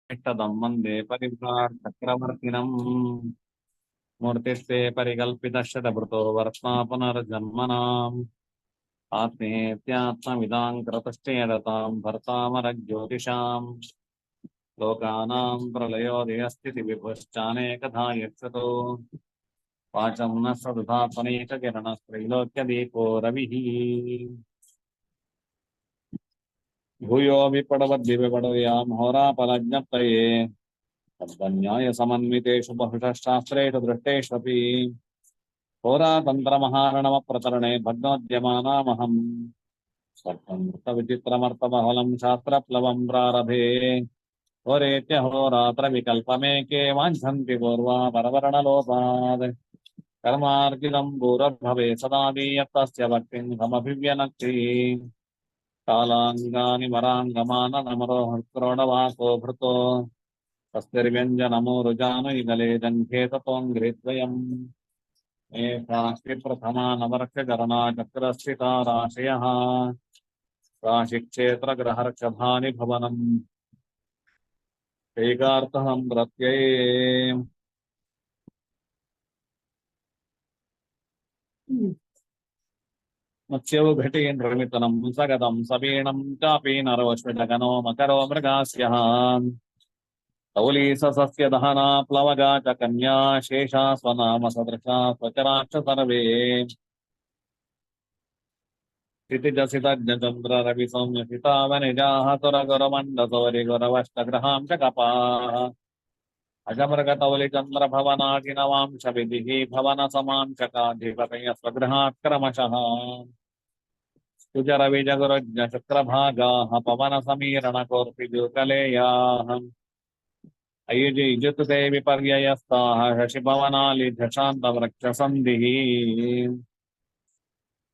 इष्टदं वन्दे परिव्राट् मूर्तिस्ते परिकल्पितशतभृतो वर्त्मा पुनर्जन्मनाम् आत्मेत्यात्मविदां कृतश्चेदतां भर्तामरज्योतिषाम् लोकानां प्रलयोदयस्थितिविभुश्चानेकधा यत्सतो वाचं न सदधात्मनेककिरणस्त्रैलोक्यदीपो रविः भूयो विपडवद्दिविपडव्यां होरापलज्ञप्तये तद्वन्यायसमन्वितेषु बहुशः शास्त्रेषु दृष्टेष्वपि होरातन्त्रमहारणमप्रतरणे भग्नोद्यमानामहम् स्वल्पं शास्त्रप्लवं प्रारभे होरेत्यहोरात्रविकल्पमेके वाञ्छन्ति पूर्वा परवर्णलोपात् कर्मार्जितं भूरद्भवे सदा दीयत्तस्य भक्तिं समभिव्यनक्ति कालाङ्गानि वराङ्गमाननमरो हृत्क्रोडवासो भृतो तस्तिर्व्यञ्जनमूरुजानुयुगले जङ्घेततोऽङ्घ्रिद्वयम् एकास्ति प्रथमा नवरक्षकरणा चक्रस्थिता राशयः राशिक्षेत्रग्रहर्षभानि भवनम् ऐकार्थहं प्रत्यये मत्स्यौ घटीन्द्रमितनं सगदं सबीणं चापि नरोश्वजगनो मकरो मृगास्यः तौलीसस्य दहना प्लवगा च कन्या शेषा स्वनाम सदृशा स्वचराक्ष सर्वे क्षितिजसितज्ञचन्द्ररविसंयसितावनिजाः सुरगुरमण्डसौरिगुरवष्टग्रहां च कपाः अजमृगतौलिचन्द्रभवनाटिनवांशविधिः भवनसमां च काधिपतयः स्वगृहात् क्रमशः कुजरविजगुरुज्ञशुक्रभागाः पवनसमीरणकोर्पिजूकलेयाः अयुजिजुतुते विपर्ययस्ताः शशिभवनालिध्यशान्तवृक्षसन्धिः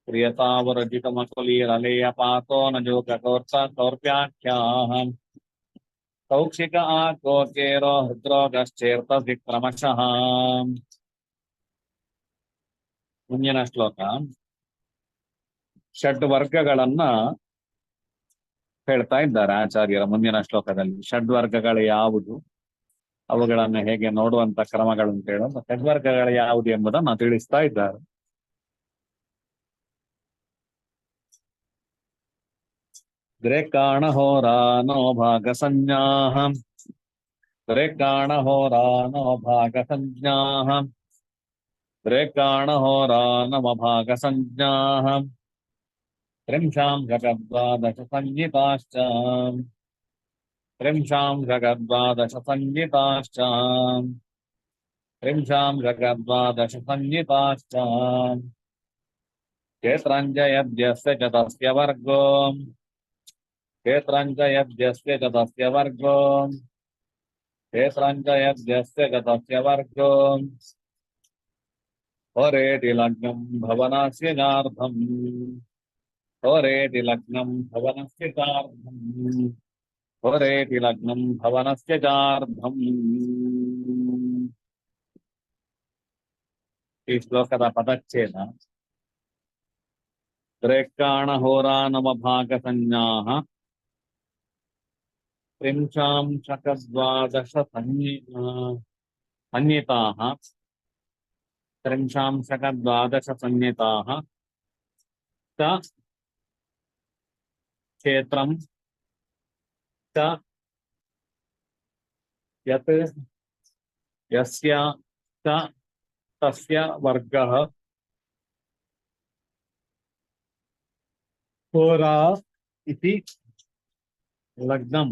प्रियतावरजितमकुलीरलेयपातो न जोककोर्प्याख्याः कौक्षिक आकोकेरो हृद्रोगश्चेರ್ತसि क्रमशः ಮುಂದಿನ ಶ್ಲೋಕ ಷಡ್ವರ್ಗಗಳನ್ನ ಹೇಳ್ತಾ ಇದ್ದಾರೆ ಆಚಾರ್ಯರ ಮುಂದಿನ ಶ್ಲೋಕದಲ್ಲಿ. ಷಡ್ವರ್ಗಗಳು ಯಾವುದು, ಅವುಗಳನ್ನು ಹೇಗೆ ನೋಡುವಂತ ಕ್ರಮಗಳು ಅಂತ ಹೇಳೋದು, ಷಡ್ವರ್ಗಗಳು ಯಾವುದು ಎಂಬುದನ್ನು ತಿಳಿಸ್ತಾ ಇದ್ದಾರೆ. ದ್ರೇಕಾಣಹೋರಾನೋ ಭಾಗಸಂಜ್ಞಾಃ ದ್ರೇಕಾಣಹೋರಾನೋ ಭಾಗಸಂಜ್ಞಾಃ ದ್ರೇಕಾಣಹೋರಾನವಭಾಗಸಂಜ್ಞಾಃ ತ್ರಿಂಶಾಂ ಜಗದ್ವಾದಶ ಸಂಹಿತಾಶ್ಚ ತ್ರಿಂಶಾಂ ಜಗದ್ವಾದಶ ಸಂಹಿತಾಶ್ಚ ತ್ರಿಂಶಾಂ ಜಗದ್ವಾದಶ ಸಂಹಿತಾಶ್ಚ ಕ್ಷೇತ್ರಂಜಯದ್ಯಸ್ಯ ಚ ತಸ್ಯ ವರ್ಗೋ ಕ್ಷೇತ್ರಂಜಯದ್ಯಸ್ಯ ಚ ತಸ್ಯ ವರ್ಗೋ ಕ್ಷೇತ್ರಂಜಯದ್ಯಸ್ಯ ಚ ತಸ್ಯ ವರ್ಗೋ होरेति लग्नं भवनस्य चार्धम् होरेति लग्नं भवनस्य चार्धम् होरेति लग्नं भवनस्य चार्धम्. ಈ ಶ್ಲೋಕದ ಪದಚ್ಛೇದ ದ್ರೇಕಾಣಹೋರಾನವಭಾಗಸಂಜ್ಞಾಃ ತ್ರಿಂಶಾಂಶಕದ್ವಾದಶ ಸಂಹಿತಾಃ ತ್ರಿಂಶಾಂಶಕದ್ವಾದಶ ಸಂಹಿತಾಃ च क्षेत्रं च यत् यस्य च तस्य वर्गः होरा इति लग्नं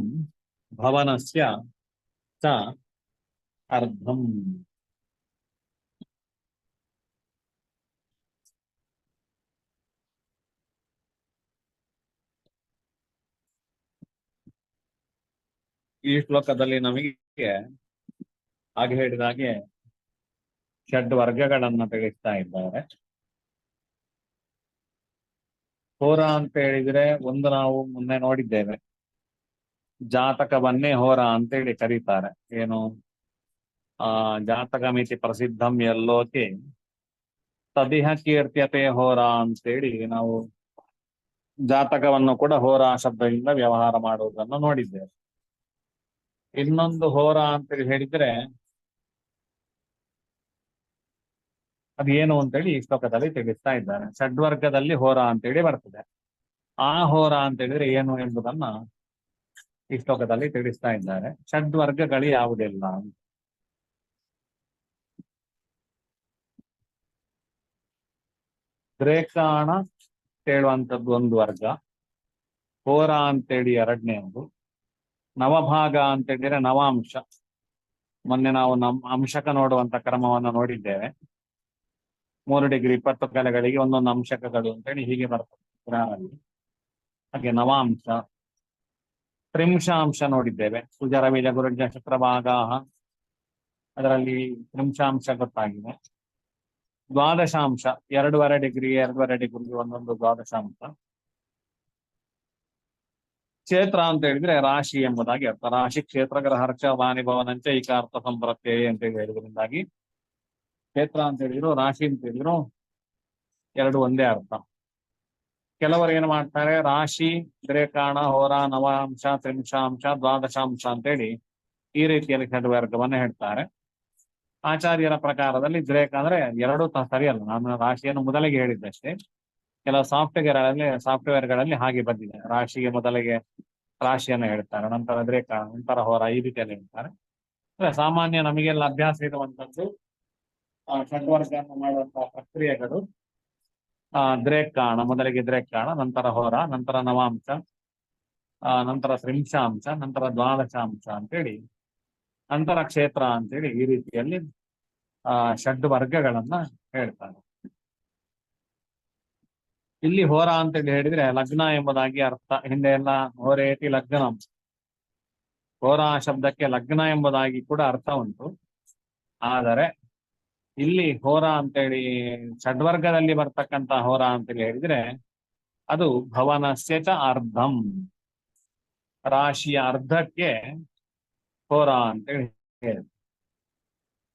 भवनस्य च अर्धम्. ಈ ಶ್ಲೋಕದಲ್ಲಿ ನಮಗೆ ಹಾಗೆ ಹೇಳಿದ ಹಾಗೆ ಷಡ್ ವರ್ಗಗಳನ್ನ ತಿಳಿಸ್ತಾ ಇದ್ದಾರೆ. ಹೋರ ಅಂತ ಹೇಳಿದ್ರೆ ಒಂದು ನಾವು ಮೊನ್ನೆ ನೋಡಿದ್ದೇವೆ, ಜಾತಕವನ್ನೇ ಹೋರ ಅಂತೇಳಿ ಕರೀತಾರೆ. ಏನು ಜಾತಕ ಮಿತಿ ಪ್ರಸಿದ್ಧಂ ಎಲ್ಲೋಕೆ ತದಿಹ ಕೀರ್ತ್ಯತೆ ಹೋರ ಅಂತೇಳಿ ನಾವು ಜಾತಕವನ್ನು ಕೂಡ ಹೋರಾ ಶಬ್ದದಿಂದ ವ್ಯವಹಾರ ಮಾಡುವುದನ್ನು ನೋಡಿದ್ದೇವೆ. ಇನ್ನೊಂದು ಹೋರ ಅಂತೇಳಿ ಹೇಳಿದ್ರೆ ಅದೇನು ಅಂತೇಳಿ ಈ ಶ್ಲೋಕದಲ್ಲಿ ತಿಳಿಸ್ತಾ ಇದ್ದಾರೆ. ಷಡ್ವರ್ಗದಲ್ಲಿ ಹೋರ ಅಂತೇಳಿ ಬರ್ತದೆ. ಆ ಹೋರ ಅಂತ ಹೇಳಿದ್ರೆ ಏನು ಎಂಬುದನ್ನ ಈ ಶ್ಲೋಕದಲ್ಲಿ ತಿಳಿಸ್ತಾ ಇದ್ದಾರೆ. ಷಡ್ವರ್ಗಗಳು ಯಾವುದೆಲ್ಲ? ದ್ರೇಕಾಣ ಹೇಳುವಂಥದ್ದು ಒಂದು ವರ್ಗ, ಹೋರ ಅಂತೇಳಿ ಎರಡನೇದು, ನವಭಾಗ ಅಂತ ಹೇಳಿದ್ರೆ ನವಾಂಶ. ಮೊನ್ನೆ ನಾವು ಅಂಶಕ ನೋಡುವಂತ ಕ್ರಮವನ್ನು ನೋಡಿದ್ದೇವೆ. 3 ಡಿಗ್ರಿ 20 ಕಲೆಗಳಿಗೆ ಒಂದೊಂದು ಅಂಶಕಗಳು ಅಂತೇಳಿ ಹೀಗೆ ಬರ್ತದೆ ಪುರಾಣದಲ್ಲಿ. ಹಾಗೆ ನವಾಂಶ, ತ್ರಿಂಶಾಂಶ ನೋಡಿದ್ದೇವೆ. ಸುಜರ ಬೀಜ ಗುರುಜ ಶುಕ್ರಭಾಗ, ಅದರಲ್ಲಿ ತ್ರಿಂಶಾಂಶ ಗೊತ್ತಾಗಿದೆ. ದ್ವಾದಶಾಂಶ 2.5 ಡಿಗ್ರಿ 2.5 ಡಿಗ್ರಿ ಒಂದೊಂದು ದ್ವಾದಶಾಂಶ. ಕ್ಷೇತ್ರ ಅಂತ ಹೇಳಿದ್ರೆ ರಾಶಿ ಎಂಬುದಾಗಿ ಅರ್ಥ. ರಾಶಿ ಕ್ಷೇತ್ರ ಗ್ರಹ ಹರ್ಷ ವಾಣಿ ಭವನಂಚ ಈಗ ಅರ್ಥ ಸಂಪ್ರತ್ಯಯ ಅಂತ ಹೇಳಿದ್ರಿಂದಾಗಿ ಕ್ಷೇತ್ರ ಅಂತ ಹೇಳಿದ್ರು ರಾಶಿ ಅಂತ ಹೇಳಿದ್ರು ಎರಡು ಒಂದೇ ಅರ್ಥ. ಕೆಲವರು ಏನು ಮಾಡ್ತಾರೆ, ರಾಶಿ ದ್ರೇಕಾಣ ಹೋರ ನವಾಂಶ ತ್ರಿಂಶಾಂಶ ದ್ವಾದಶಾಂಶ ಅಂತೇಳಿ ಈ ರೀತಿಯಲ್ಲಿ ಷಡ್ವರ್ಗವನ್ನು ಹೇಳ್ತಾರೆ. ಆಚಾರ್ಯರ ಪ್ರಕಾರದಲ್ಲಿ ದ್ರೇಕ ಅಂದ್ರೆ ಎರಡು ಸರಿಯಲ್ಲ. ನಾನು ರಾಶಿಯನ್ನು ಮೊದಲಿಗೆ ಹೇಳಿದ್ದಷ್ಟೇ. ಕೆಲವು ಸಾಫ್ಟ್ವೇರ್ಗಳಲ್ಲಿ ಹಾಗೆ ಬಂದಿದೆ. ರಾಶಿಗೆ ಮೊದಲಿಗೆ ರಾಶಿಯನ್ನು ಹೇಳ್ತಾರೆ, ನಂತರ ದ್ರೇಕಾಣ, ನಂತರ ಹೋರ, ಈ ರೀತಿಯಲ್ಲಿ ಹೇಳ್ತಾರೆ. ಸಾಮಾನ್ಯ ನಮಗೆಲ್ಲ ಅಭ್ಯಾಸ ಇರುವಂತದ್ದು ಷಡ್ವರ್ಗವನ್ನು ಮಾಡುವಂತಹ ಪ್ರಕ್ರಿಯೆಗಳು ದ್ರೇಕಾಣ, ಮೊದಲಿಗೆ ದ್ರೇಕಾಣ, ನಂತರ ಹೋರ, ನಂತರ ನವಾಂಶ, ನಂತರ ತ್ರಿಂಶಾಂಶ, ನಂತರ ದ್ವಾದಶಾಂಶ ಅಂತೇಳಿ, ನಂತರ ಕ್ಷೇತ್ರ ಅಂತೇಳಿ ಈ ರೀತಿಯಲ್ಲಿ ಷಡ್ವರ್ಗಗಳನ್ನ ಹೇಳ್ತಾರೆ. ಇಲ್ಲಿ ಹೋರ ಅಂತೇಳಿ ಹೇಳಿದ್ರೆ ಲಗ್ನ ಎಂಬುದಾಗಿ ಅರ್ಥ. ಹಿಂದೆ ಎಲ್ಲ ಹೋರೇತಿ ಲಗ್ನ, ಹೋರ ಶಬ್ದಕ್ಕೆ ಲಗ್ನ ಎಂಬುದಾಗಿ ಕೂಡ ಅರ್ಥ ಉಂಟು. ಆದರೆ ಇಲ್ಲಿ ಹೋರ ಅಂತೇಳಿ ಷಡ್ವರ್ಗದಲ್ಲಿ ಬರ್ತಕ್ಕಂಥ ಹೋರ ಅಂತೇಳಿ ಹೇಳಿದ್ರೆ ಅದು ಭವನಸ್ಯ ಚ ಅರ್ಧಂ, ರಾಶಿಯ ಅರ್ಧಕ್ಕೆ ಹೋರ ಅಂತೇಳಿ ಹೇಳಿ.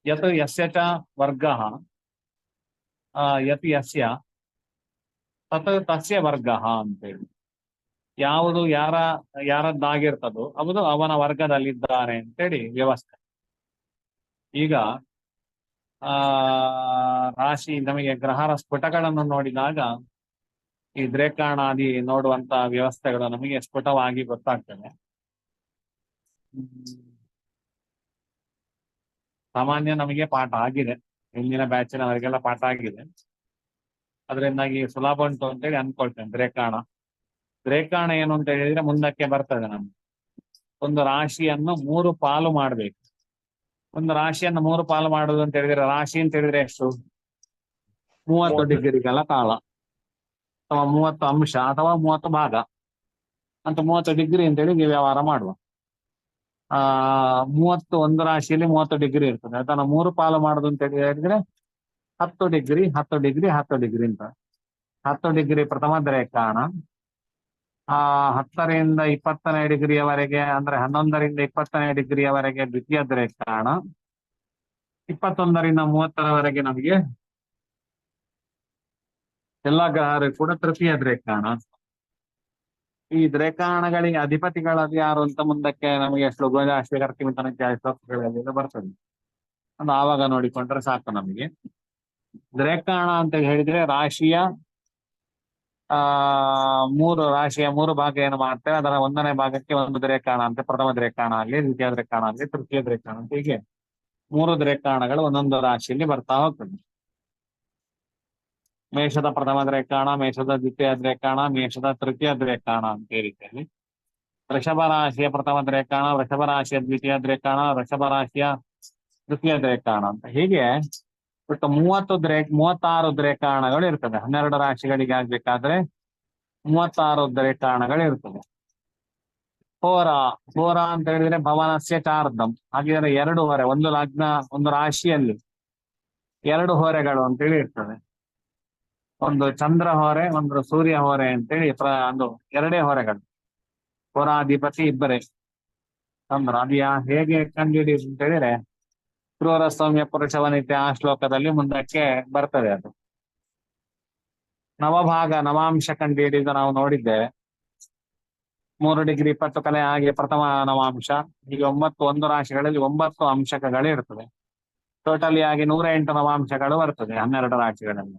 ಯತ್ ಯಸ್ಯ ಚ ವರ್ಗ ಯತ್ ಯಸ್ಯ ತತ್ ತಸ್ಯ ವರ್ಗ ಅಂತೇಳಿ, ಯಾವುದು ಯಾರದ್ದಾಗಿರ್ತದೋ ಅದು ಅವನ ವರ್ಗದಲ್ಲಿದ್ದಾರೆ ಅಂತೇಳಿ ವ್ಯವಸ್ಥೆ. ಈಗ ರಾಶಿ ನಮಗೆ ಗ್ರಹರ ಸ್ಫುಟಗಳನ್ನು ನೋಡಿದಾಗ ಈ ದ್ರೇಕಾಣಾದಿ ನೋಡುವಂತ ವ್ಯವಸ್ಥೆಗಳು ನಮಗೆ ಸ್ಫುಟವಾಗಿ ಗೊತ್ತಾಗ್ತದೆ. ಸಾಮಾನ್ಯ ನಮಗೆ ಪಾಠ ಆಗಿದೆ, ಹಿಂದಿನ ಬ್ಯಾಚಿನವರಿಗೆಲ್ಲ ಪಾಠ ಆಗಿದೆ. ಅದರಿಂದಾಗಿ ಸುಲಭ ಉಂಟು ಅಂತೇಳಿ ಅನ್ಕೊಳ್ತೇನೆ. ದ್ರೇಕಾಣ ಏನು ಅಂತ ಹೇಳಿದ್ರೆ ಮುಂದಕ್ಕೆ ಬರ್ತದೆ. ನಮ್ಗೆ ಒಂದು ರಾಶಿಯನ್ನು 3 ಪಾಲು ಮಾಡ್ಬೇಕು. ಒಂದು ರಾಶಿಯನ್ನು 3 ಪಾಲು ಮಾಡುದು ಅಂತ ಹೇಳಿದ್ರೆ, ರಾಶಿ ಅಂತ ಹೇಳಿದ್ರೆ ಎಷ್ಟು? 30 ಡಿಗ್ರಿಗಳ ಕಾಲ, ಅಥವಾ 30 ಅಂಶ, ಅಥವಾ 30 ಭಾಗ ಅಂತ 30 ಡಿಗ್ರಿ ಅಂತೇಳಿ ವ್ಯವಹಾರ ಮಾಡುವ. 31 ರಾಶಿಯಲ್ಲಿ 30 ಡಿಗ್ರಿ ಇರ್ತದೆ. ಅದನ್ನ 3 ಪಾಲು ಮಾಡುದು ಅಂತ ಹೇಳಿದ್ರೆ 10 ಡಿಗ್ರಿ 10 ಡಿಗ್ರಿ 10 ಡಿಗ್ರಿ ಅಂತ. 10 ಡಿಗ್ರಿ ಪ್ರಥಮ ದ್ರೇಕಾಣ, 10ರಿಂದ 20ನೇ ಡಿಗ್ರಿಯವರೆಗೆ ಅಂದ್ರೆ 11ರಿಂದ 20ನೇ ಡಿಗ್ರಿಯವರೆಗೆ ದ್ವಿತೀಯ ದ್ರೇಕಾಣ, 21ರಿಂದ 30ರವರೆಗೆ ನಮಗೆ ಎಲ್ಲ ಗ್ರಹರು ಕೂಡ ತೃತೀಯ ದ್ರೇಕಾಣ. ಈ ದ್ರೇಕಾಣಗಳಿಗೆ ಅಧಿಪತಿಗಳಾದ ಯಾರು ಅಂತ ಮುಂದಕ್ಕೆ ನಮಗೆ ಶ್ಲೋಕ ಶ್ಲೋಕಗಳಲ್ಲಿ ಬರ್ತದೆ. ಅದು ಆವಾಗ ನೋಡಿಕೊಂಡ್ರೆ ಸಾಕು ನಮಗೆ. ದ್ರೇಕಾಣ ಅಂತ ಹೇಳಿದ್ರೆ ರಾಶಿಯ 3 ಭಾಗ ಏನು ಮಾಡ್ತೇವೆ, ಅದರ 1ನೇ ಭಾಗಕ್ಕೆ ಒಂದು ದ್ರೇಕಾಣ ಅಂತ, ಪ್ರಥಮ ದ್ರೇಕಾಣ ಆಗಲಿ, ದ್ವಿತೀಯ ದ್ರೇಕಾಣ ಆಗಲಿ, ತೃತೀಯ ದ್ರೇಕಾಣ ಅಂತ, ಹೀಗೆ 3 ದ್ರೇಕಾಣಗಳು ಒಂದೊಂದು ರಾಶಿಯಲ್ಲಿ ಬರ್ತಾ ಹೋಗ್ತದೆ. ಮೇಷದ ಪ್ರಥಮ ದ್ರೇಕಾಣ, ಮೇಷದ ದ್ವಿತೀಯ ದ್ರೇಕಾಣ, ಮೇಷದ ತೃತೀಯ ದ್ರೇಕಾಣ ಅಂತ ಈ ರೀತಿಯಲ್ಲಿ. ವೃಷಭ ರಾಶಿಯ ಪ್ರಥಮ ದ್ರೇಕಾಣ, ವೃಷಭ ರಾಶಿಯ ದ್ವಿತೀಯ ದ್ರೇಕಾಣ, ವೃಷಭ ರಾಶಿಯ ತೃತೀಯ ದ್ರೇಕಾಣ ಅಂತ, ಹೀಗೆ ಒಟ್ಟು 36 ದ್ರೇಕಾಣಗಳು ಇರ್ತದೆ. 12 ರಾಶಿಗಳಿಗೆ ಆಗ್ಬೇಕಾದ್ರೆ 36 ದ್ರೇಕಾಣಗಳು ಇರ್ತದೆ. ಹೋರ ಅಂತ ಹೇಳಿದ್ರೆ ಭವನಸ್ಯ ಚಾರ್ಧಂ, ಹಾಗಿದ್ರೆ 2 ಹೊರೆ, ಒಂದು ಲಗ್ನ, ಒಂದು ರಾಶಿಯಲ್ಲಿ 2 ಹೊರೆಗಳು ಅಂತೇಳಿ ಇರ್ತದೆ. ಒಂದು ಚಂದ್ರ ಹೊರೆ, ಒಂದು ಸೂರ್ಯ ಹೊರೆ ಅಂತೇಳಿ ಒಂದು 2 ಹೊರೆಗಳು. ಹೋರಾಧಿಪತಿ ಇಬ್ಬರೇ. ಚಂದ್ರ ಅದು ಹೇಗೆ ಕಂಡುಹಿಡಿಯುದು ಅಂತ ಹೇಳಿದ್ರೆ ಕ್ರೂರ ಸೌಮ್ಯ ಪುರುಷ ವನಿತೆ ಆ ಶ್ಲೋಕದಲ್ಲಿ ಮುಂದಕ್ಕೆ ಬರ್ತದೆ. ಅದು ನವಭಾಗ ನವಾಂಶ ಕಂಡುಹಿಡಿದು ನಾವು ನೋಡಿದ್ದೇವೆ. 3 ಡಿಗ್ರಿ 20 ಕಲೆ ಹಾಗೆ ಪ್ರಥಮ ನವಾಂಶ, ಹೀಗೆ 1 ರಾಶಿಗಳಲ್ಲಿ 9 ಅಂಶಕಗಳು ಇರ್ತದೆ. ಟೋಟಲಿ ಆಗಿ 108 ನವಾಂಶಗಳು ಬರ್ತದೆ 12 ರಾಶಿಗಳಲ್ಲಿ.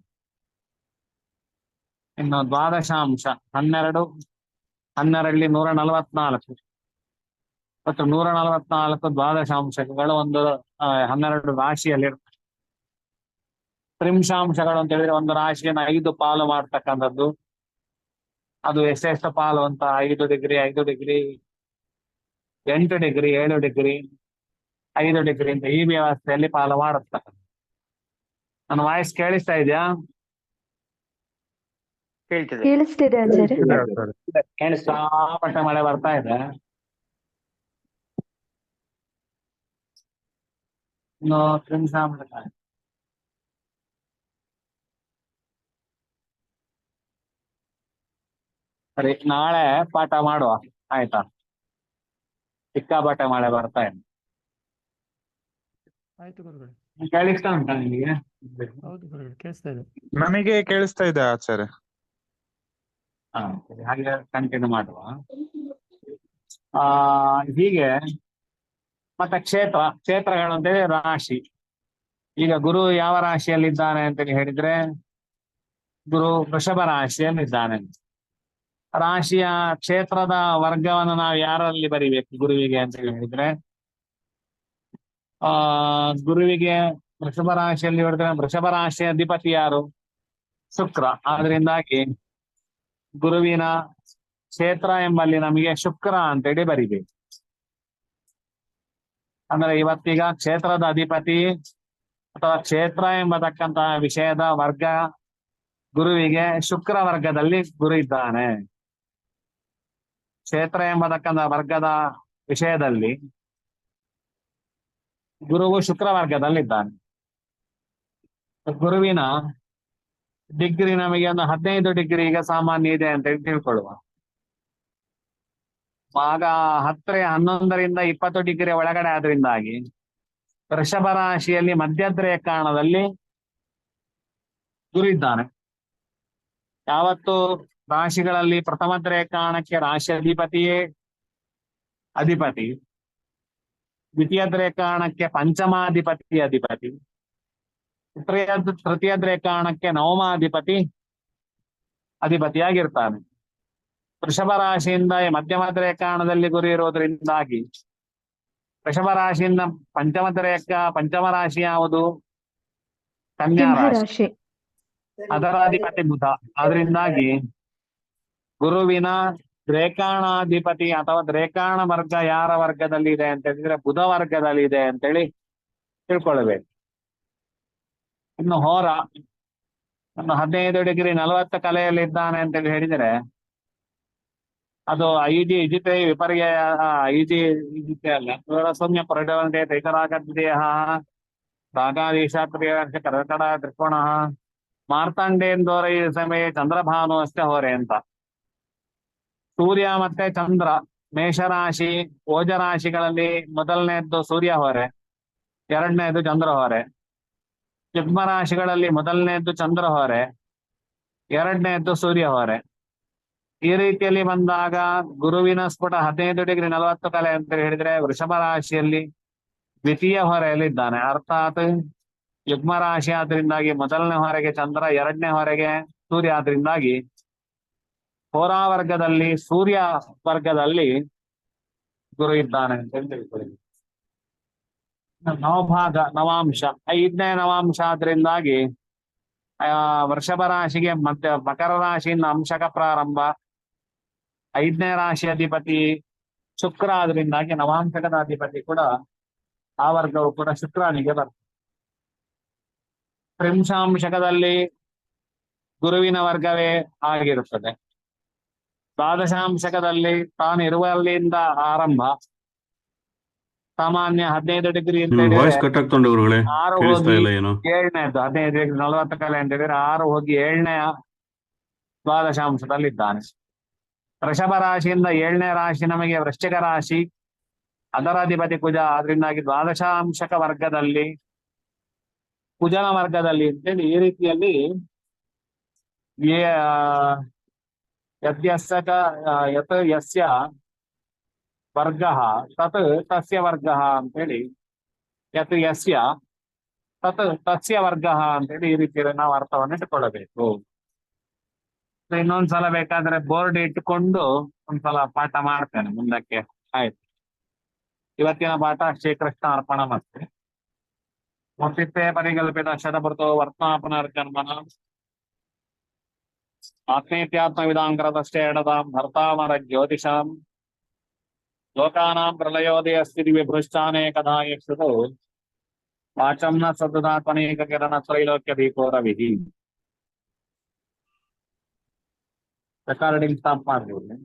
ಇನ್ನು ದ್ವಾದಶಾಂಶ 12, 12ರಲ್ಲಿ 144, ಮತ್ತು 144 ದ್ವಾದಶಾಂಶಗಳು 12 ರಾಶಿಯಲ್ಲಿ ಇರ್ತದೆ. ತ್ರಿಂಶಾಂಶಗಳು ಅಂತ ಹೇಳಿದ್ರೆ 1 ರಾಶಿಯನ್ನು 5 ಪಾಲು ಮಾಡ್ತಕ್ಕಂಥದ್ದು. ಅದು ಎಷ್ಟೆಷ್ಟು ಪಾಲು ಅಂತ 5 degree, 5 degree, 8 degree, 7 degree, 5 degree ಅಂತ ಈ ವ್ಯವಸ್ಥೆಯಲ್ಲಿ ಪಾಲು ಮಾಡತಕ್ಕಂಥ. ನನ್ನ ವಾಯ್ಸ್ ಕೇಳಿಸ್ತಾ ಇದೆಯಾ? ಕೇಳಿಸ್ತಿದೆ ಆಚಾರ್ಯ. ಸಿಕ್ಕಾಪಟ್ಟೆ ಮಳೆ ಬರ್ತಾ ಇದೆ. ಇನ್ನು ತ್ರಿಂಶಾಂಶ ಸರಿ, ನಾಳೆ ಪಾಠ ಮಾಡುವ ಆಯ್ತಾ? ಸಿಕ್ಕಾಪಟ್ಟೆ ಮಳೆ ಬರ್ತಾ ಇದೆ. ಆಯ್ತು ಗುರುಗಳೇ. ಕೇಳಿಸ್ತಾ ಉಂಟಾ ನಿಮಗೆ? ಹೌದು ಗುರುಗಳೇ, ಕೇಳಿಸ್ತಾ ಇದೆ. ನಮಗೆ ಕೇಳಿಸ್ತಾ ಇದೆ ಆಚಾರ್ಯ. ಹಾ ಸರಿ, ಹಾಗೆ ಕಂಟಿನ್ಯೂ ಮಾಡುವ. ಹೀಗೆ ಮತ್ತೆ ಕ್ಷೇತ್ರಗಳು ಅಂತೇಳಿ ರಾಶಿ. ಈಗ ಗುರು ಯಾವ ರಾಶಿಯಲ್ಲಿದ್ದಾನೆ ಅಂತೇಳಿ ಹೇಳಿದ್ರೆ, ಗುರು ವೃಷಭ ರಾಶಿಯಲ್ಲಿದ್ದಾನೆ. ರಾಶಿಯ ಕ್ಷೇತ್ರದ ವರ್ಗವನ್ನು ನಾವು ಯಾರಲ್ಲಿ ಬರಿಬೇಕು ಗುರುವಿಗೆ ಅಂತ ಹೇಳಿದ್ರೆ, ಗುರುವಿಗೆ ವೃಷಭ ರಾಶಿಯಲ್ಲಿ ಹೊಡೆದ್ರೆ ವೃಷಭ ರಾಶಿಯ ಅಧಿಪತಿ ಯಾರು? ಶುಕ್ರ. ಆದ್ರಿಂದಾಗಿ ಗುರುವಿನ ಕ್ಷೇತ್ರ ಎಂಬಲ್ಲಿ ನಮಗೆ ಶುಕ್ರ ಅಂತೇಳಿ ಬರಿಬೇಕು. ಅಂದ್ರೆ ಇವತ್ತೀಗ ಕ್ಷೇತ್ರದ ಅಧಿಪತಿ ಅಥವಾ ಕ್ಷೇತ್ರ ಎಂಬತಕ್ಕಂತಹ ವಿಷಯದ ವರ್ಗ ಗುರುವಿಗೆ ಶುಕ್ರ ವರ್ಗದಲ್ಲಿ ಗುರು ಇದ್ದಾನೆ. ಕ್ಷೇತ್ರ ಎಂಬತಕ್ಕಂಥ ವರ್ಗದ ವಿಷಯದಲ್ಲಿ ಗುರುವು ಶುಕ್ರ ವರ್ಗದಲ್ಲಿದ್ದಾನೆ. ಗುರುವಿನ ಡಿಗ್ರಿ ನಮಗೆ ಒಂದು 15 ಡಿಗ್ರಿ ಈಗ ಸಾಮಾನ್ಯ ಇದೆ ಅಂತ ತಿಳ್ಕೊಳ್ಳುವ. ಆಗ 11ರಿಂದ 20 ಡಿಗ್ರಿ ಒಳಗಡೆ ಆದ್ರಿಂದಾಗಿ ವೃಷಭ ರಾಶಿಯಲ್ಲಿ ಮಧ್ಯದ್ರೇಕಾಣದಲ್ಲಿ ಗುರು ಇದ್ದಾನೆ. ಯಾವತ್ತು ರಾಶಿಗಳಲ್ಲಿ ಪ್ರಥಮ ದ್ರೇಕಾಣಕ್ಕೆ ರಾಶಿ ಅಧಿಪತಿಯೇ ಅಧಿಪತಿ, ದ್ವಿತೀಯ ದ್ರೇಕಾಣಕ್ಕೆ ಪಂಚಮಾಧಿಪತಿ ಅಧಿಪತಿ, ತೃತೀಯ ದ್ರೇಕಾಣಕ್ಕೆ ನವಮಾಧಿಪತಿ ಅಧಿಪತಿಯಾಗಿರ್ತಾನೆ. ವೃಷಭ ರಾಶಿಯಿಂದ ಮಧ್ಯಮ ದ್ರೇಕಾಣದಲ್ಲಿ ಗುರಿ ಇರೋದ್ರಿಂದಾಗಿ ವೃಷಭ ರಾಶಿಯಿಂದ ಪಂಚಮ ರಾಶಿ ಯಾವುದು? ಕನ್ಯಾ ರಾಶಿ. ಅದರ ಅಧಿಪತಿ ಬುಧ. ಅದರಿಂದಾಗಿ ಗುರುವಿನ ದ್ರೇಕಾಣಾಧಿಪತಿ ಅಥವಾ ದ್ರೇಕಾಣ ವರ್ಗ ಯಾರ ವರ್ಗದಲ್ಲಿ ಇದೆ ಅಂತ ಹೇಳಿದ್ರೆ ಬುಧ ವರ್ಗದಲ್ಲಿ ಇದೆ ಅಂತೇಳಿ ತಿಳ್ಕೊಳ್ಬೇಕು. ಇನ್ನು ಹೋರ ಒಂದು 15 ಡಿಗ್ರಿ 40 ಕಲೆಯಲ್ಲಿ ಇದ್ದಾನೆ ಅಂತೇಳಿ ಹೇಳಿದರೆ ಅದು ಇಜಿತೆ ವಿಪರ್ಯ ಇಜಿತೆ ಅಲ್ಲ, ಸೌಮ್ಯ ಪರಿಡವಂತೆ ತೈತರಾಗದ್ದೇಹ ರಾಗಾದೀಶಾತ್ರಿಯ ಕರ್ಕಟ ತ್ರಿಕೋಣ ಮಾರ್ತಾಂಡೇಂದೋರ ಈ ಸಮಯ ಚಂದ್ರಭಾನು ಅಷ್ಟೇ ಹೊರೆ ಅಂತ. ಸೂರ್ಯ ಮತ್ತೆ ಚಂದ್ರ ಮೇಷರಾಶಿ ಓಜರಾಶಿಗಳಲ್ಲಿ ಮೊದಲನೇದ್ದು ಸೂರ್ಯ ಹೊರೆ, ಎರಡನೇದು ಚಂದ್ರ ಹೊರೆ. ಯುಗ್ಮ ರಾಶಿಗಳಲ್ಲಿ ಮೊದಲನೇದ್ದು ಚಂದ್ರ ಹೊರೆ, ಎರಡನೇದ್ದು ಸೂರ್ಯ ಹೊರೆ. ಈ ರೀತಿಯಲ್ಲಿ ಬಂದಾಗ ಗುರುವಿನ ಸ್ಫುಟ 15 ಡಿಗ್ರಿ 40 ಕಲೆ ಅಂತ ಹೇಳಿದ್ರೆ ವೃಷಭ ರಾಶಿಯಲ್ಲಿ ದ್ವಿತೀಯ ಹೊರೆಯಲ್ಲಿದ್ದಾನೆ. ಅರ್ಥಾತ್ ಯುಗ್ಮ ರಾಶಿ ಆದ್ರಿಂದಾಗಿ ಮೊದಲನೇ ಹೊರೆಗೆ ಚಂದ್ರ, ಎರಡನೇ ಹೊರೆಗೆ ಸೂರ್ಯ ಆದ್ರಿಂದಾಗಿ ಹೋರಾ ವರ್ಗದಲ್ಲಿ ಸೂರ್ಯ ವರ್ಗದಲ್ಲಿ ಗುರು ಇದ್ದಾನೆ ಅಂತ ತಿಳ್ಕೊಳ್ಳಿ. ನವಭಾಗ ನವಾಂಶ 5ನೇ ನವಾಂಶ ಆದ್ರಿಂದಾಗಿ ವೃಷಭ ರಾಶಿಗೆ ಮಕರ ರಾಶಿಯಿಂದ ಅಂಶಕ ಪ್ರಾರಂಭ. 5ನೇ ರಾಶಿ ಅಧಿಪತಿ ಶುಕ್ರ ಆದ್ರಿಂದಾಗಿ ನವಾಂಶಕದ ಅಧಿಪತಿ ಕೂಡ ಆ ವರ್ಗವು ಕೂಡ ಶುಕ್ರನಿಗೆ ಬರ್ತದೆ. ತ್ರಿಂಶಾಂಶಕದಲ್ಲಿ ಗುರುವಿನ ವರ್ಗವೇ ಆಗಿರುತ್ತದೆ. ದ್ವಾದಶಾಂಶಕದಲ್ಲಿ ತಾನು ಇರುವಲ್ಲಿಂದ ಆರಂಭ ಸಾಮಾನ್ಯ 15 ಡಿಗ್ರಿ ಅಂತ ಹೇಳಿದ್ರೆ 6 ಹೋಗಿ 7ನೇದ್ದು 15 ಡಿಗ್ರಿ 40 ಕಲೆ ಅಂತ ಹೇಳಿದ್ರೆ 6 ಹೋಗಿ 7ನೇ ದ್ವಾದಶಾಂಶದಲ್ಲಿದ್ದಾನೆ. ವೃಷಭ ರಾಶಿಯಿಂದ 7ನೇ ರಾಶಿ ನಮಗೆ ವೃಶ್ಚಿಕ ರಾಶಿ, ಅದರ ಅಧಿಪತಿ ಕುಜ. ಆದ್ರಿಂದಾಗಿ ದ್ವಾದಶಾಂಶಕ ವರ್ಗದಲ್ಲಿ ಕುಜನ ವರ್ಗದಲ್ಲಿ ಅಂತೇಳಿ ಈ ರೀತಿಯಲ್ಲಿ ಯದ್ಯಸ್ಯ ಚ ಯತ್ ಯಸ್ಯ ವರ್ಗಃ ತತ್ ತಸ್ಯ ವರ್ಗಃ ಅಂತೇಳಿ, ಯತ್ ಯಸ್ಯ ತತ್ ತಸ್ಯ ವರ್ಗಃ ಅಂತೇಳಿ ಈ ರೀತಿಯಲ್ಲಿ ನಾವು ಅರ್ಥವನ್ನು ಇಟ್ಟುಕೊಳ್ಳಬೇಕು. ಇನ್ನೊಂದ್ಸಲ ಬೇಕಾದ್ರೆ ಬೋರ್ಡ್ ಇಟ್ಟುಕೊಂಡು ಒಂದ್ಸಲ ಪಾಠ ಮಾಡ್ತೇನೆ ಮುಂದಕ್ಕೆ. ಆಯ್ತು, ಇವತ್ತಿನ ಪಾಠ ಶ್ರೀಕೃಷ್ಣ ಅರ್ಪಣ ಮತ್ತೆ ಮುತ್ತಿತ್ತೇ ಪರಿಕಲ್ಪಿತ ಶತಭೃತೋ ವರ್ತಮಾಪನರ್ಜನ್ಮನ ಆತ್ಮೇತ್ಯಾತ್ಮವಿದಾಂಕರತಷ್ಟೇ ಎಡದಾಂ ಭರ್ತಾಮರ ಜ್ಯೋತಿಷಾಂ ಲೋಕಾನಾಂ ಪ್ರಲಯೋದಯಸ್ಥಿತಿ ವಿಭೃಷ್ಟಾನೇಕದಾ ಯಕ್ಷುತೋ ವಾಚಂ ನ ಸತತಾತ್ಮನೇಕ ಕಿರಣ ತ್ರೈಲೋಕ್ಯ ದೀಪೋ ರವಿಃ. ರೆಕಾರ್ಡಿಂಗ್ ಸ್ಟಾಪ್ ಮಾಡ್ಬೋದು.